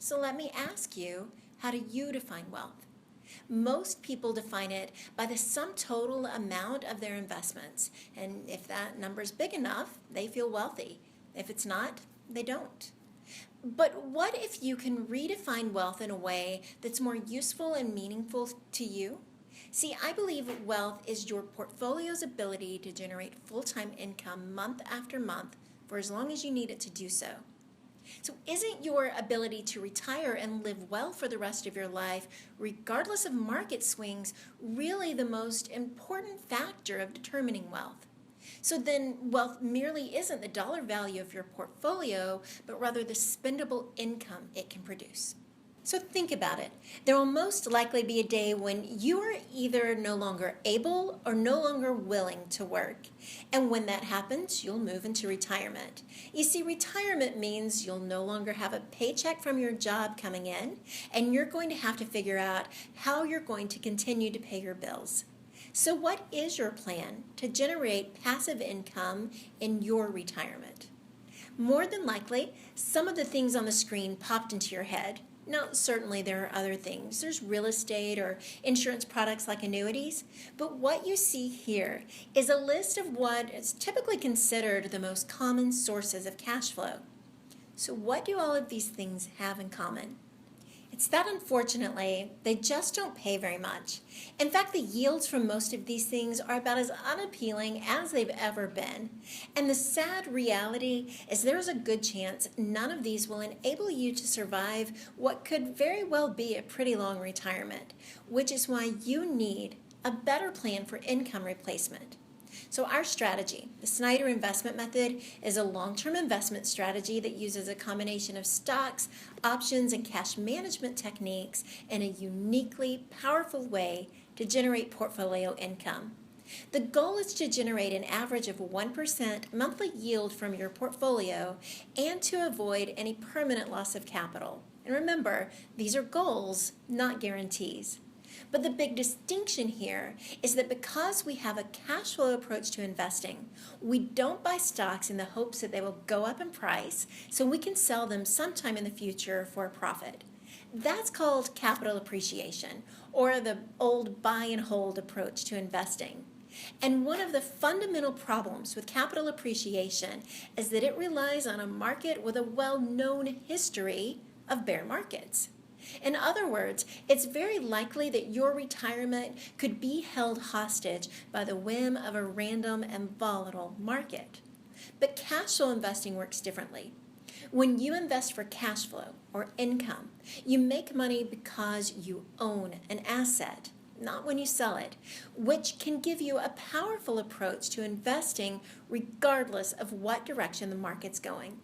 So let me ask you, how do you define wealth? Most people define it by the sum total amount of their investments. And if that number is big enough, they feel wealthy. If it's not, they don't. But what if you can redefine wealth in a way that's more useful and meaningful to you? See, I believe wealth is your portfolio's ability to generate full-time income month after month for as long as you need it to do so. So isn't your ability to retire and live well for the rest of your life, regardless of market swings, really the most important factor of determining wealth? So then wealth merely isn't the dollar value of your portfolio, but rather the spendable income it can produce. So think about it. There will most likely be a day when you are either no longer able or no longer willing to work. And when that happens, you'll move into retirement. You see, retirement means you'll no longer have a paycheck from your job coming in, and you're going to have to figure out how you're going to continue to pay your bills. So what is your plan to generate passive income in your retirement? More than likely, some of the things on the screen popped into your head. Now, certainly there are other things. There's real estate or insurance products like annuities. But what you see here is a list of what is typically considered the most common sources of cash flow. So what do all of these things have in common? It's that unfortunately, they just don't pay very much. In fact, the yields from most of these things are about as unappealing as they've ever been. And the sad reality is there's a good chance none of these will enable you to survive what could very well be a pretty long retirement, which is why you need a better plan for income replacement. So our strategy, the Snider Investment Method, is a long-term investment strategy that uses a combination of stocks, options, and cash management techniques in a uniquely powerful way to generate portfolio income. The goal is to generate an average of 1% monthly yield from your portfolio and to avoid any permanent loss of capital. And remember, these are goals, not guarantees. But the big distinction here is that because we have a cash flow approach to investing, we don't buy stocks in the hopes that they will go up in price so we can sell them sometime in the future for a profit. That's called capital appreciation, or the old buy and hold approach to investing. And one of the fundamental problems with capital appreciation is that it relies on a market with a well-known history of bear markets. In other words, it's very likely that your retirement could be held hostage by the whim of a random and volatile market. But cash flow investing works differently. When you invest for cash flow or income, you make money because you own an asset, not when you sell it, which can give you a powerful approach to investing regardless of what direction the market's going.